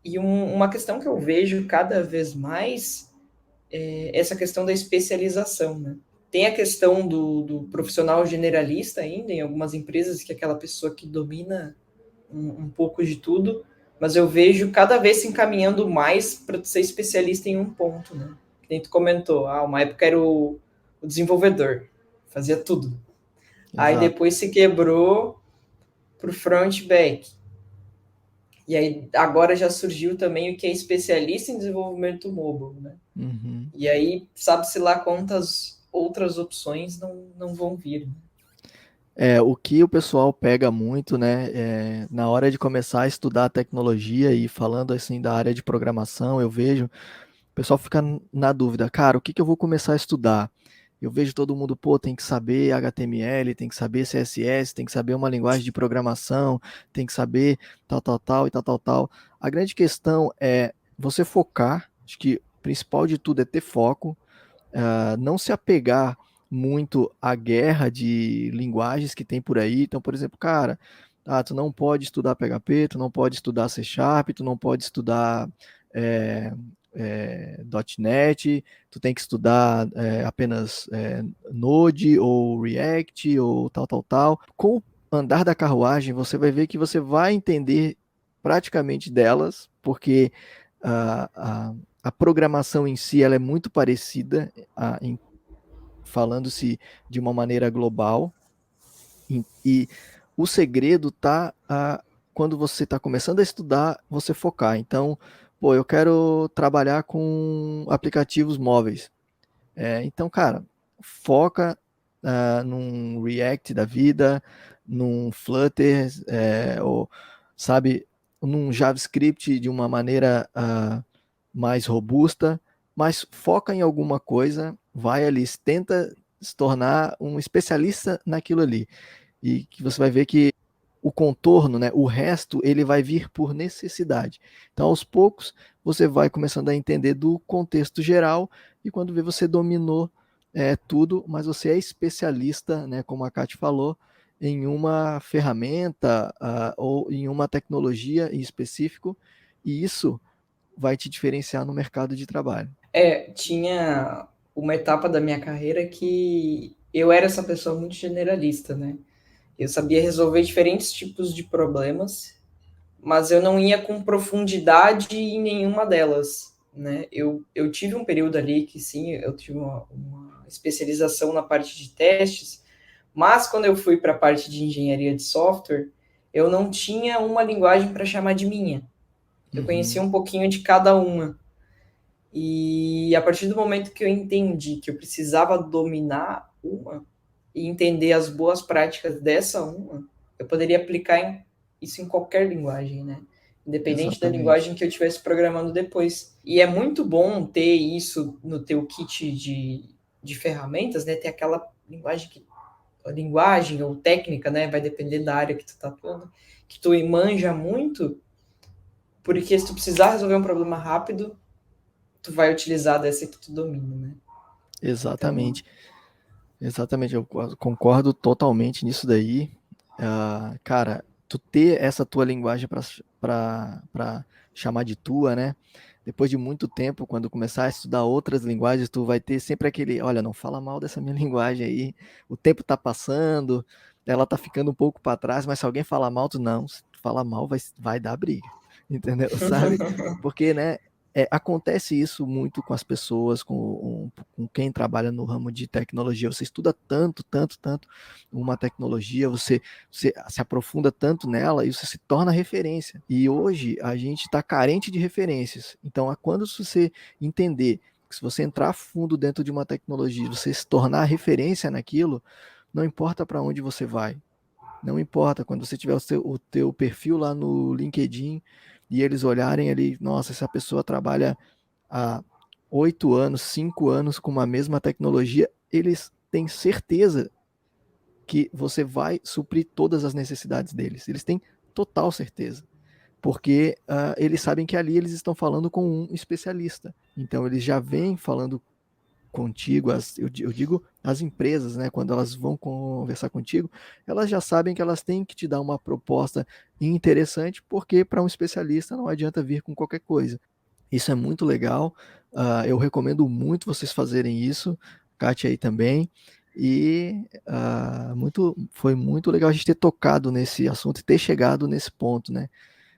E uma questão que eu vejo cada vez mais é essa questão da especialização, né? Tem a questão do profissional generalista ainda, em algumas empresas, que é aquela pessoa que domina um pouco de tudo, mas eu vejo cada vez se encaminhando mais para ser especialista em um ponto, né? Que nem tu comentou, uma época era o desenvolvedor, fazia tudo. Aí Exato. depois se quebrou para o front back. E aí agora já surgiu também o que é especialista em desenvolvimento mobile, né? Uhum. E aí sabe-se lá quantas outras opções não vão vir. Né? O que o pessoal pega muito, né, na hora de começar a estudar tecnologia e falando assim da área de programação, eu vejo, o pessoal fica na dúvida, cara, o que que eu vou começar a estudar? Eu vejo todo mundo, pô, tem que saber HTML, tem que saber CSS, tem que saber uma linguagem de programação, tem que saber tal, tal, tal e tal, tal, tal. A grande questão é você focar, acho que o principal de tudo é ter foco, não se apegar muito à guerra de linguagens que tem por aí. Então, por exemplo, cara, tu não pode estudar PHP, tu não pode estudar C Sharp, tu não pode estudar é, .NET, tu tem que estudar apenas Node ou React ou tal, tal, tal. Com o andar da carruagem, você vai ver que você vai entender praticamente delas, porque a, a programação em si ela é muito parecida, falando-se de uma maneira global, e o segredo está quando você está começando a estudar, você focar. Então, pô, eu quero trabalhar com aplicativos móveis. Então, cara, foca num React da vida, num Flutter, ou, sabe, num JavaScript de uma maneira mais robusta, mas foca em alguma coisa, vai ali, tenta se tornar um especialista naquilo ali. E que você vai ver que o contorno, né, o resto, ele vai vir por necessidade. Então, aos poucos, você vai começando a entender do contexto geral e quando vê você dominou tudo, mas você é especialista, né, como a Kate falou, em uma ferramenta ou em uma tecnologia em específico, e isso vai te diferenciar no mercado de trabalho. Tinha uma etapa da minha carreira que eu era essa pessoa muito generalista, né? Eu sabia resolver diferentes tipos de problemas, mas eu não ia com profundidade em nenhuma delas, né? Eu tive um período ali que sim, eu tive uma especialização na parte de testes, mas quando eu fui para a parte de engenharia de software, eu não tinha uma linguagem para chamar de minha. Eu conhecia Uhum. um pouquinho de cada uma. E a partir do momento que eu entendi que eu precisava dominar uma e entender as boas práticas dessa uma, eu poderia aplicar isso em qualquer linguagem, né? Independente da Exatamente. linguagem que eu estivesse programando depois. E é muito bom ter isso no teu kit de ferramentas, né? Ter aquela linguagem ou técnica, né? Vai depender da área que tu tá atuando, que tu manja muito, porque se tu precisar resolver um problema rápido, tu vai utilizar dessa que tu domina, né? Então, Exatamente. Exatamente, eu concordo totalmente nisso daí. Cara, tu ter essa tua linguagem para chamar de tua, né? Depois de muito tempo, quando começar a estudar outras linguagens, tu vai ter sempre aquele, olha, não fala mal dessa minha linguagem aí. O tempo tá passando, ela tá ficando um pouco para trás, mas se alguém falar mal, tu não, se tu falar mal, vai dar briga. Entendeu? Sabe? Porque, né, acontece isso muito com as pessoas, com quem trabalha no ramo de tecnologia. Você estuda tanto, tanto, tanto uma tecnologia, você se aprofunda tanto nela e você se torna referência. E hoje a gente está carente de referências. Então, quando você entender que se você entrar fundo dentro de uma tecnologia, você se tornar referência naquilo, não importa para onde você vai, não importa, quando você tiver o teu perfil lá no LinkedIn e eles olharem ali, nossa, essa pessoa trabalha há 8 anos, 5 anos com uma mesma tecnologia, eles têm certeza que você vai suprir todas as necessidades deles. Eles têm total certeza. Porque eles sabem que ali eles estão falando com um especialista. Então eles já vêm falando contigo, eu digo as empresas, né, quando elas vão conversar contigo, elas já sabem que elas têm que te dar uma proposta interessante, porque para um especialista não adianta vir com qualquer coisa. Isso é muito legal. Eu recomendo muito vocês fazerem isso, Kátia aí também. E foi muito legal a gente ter tocado nesse assunto e ter chegado nesse ponto, né?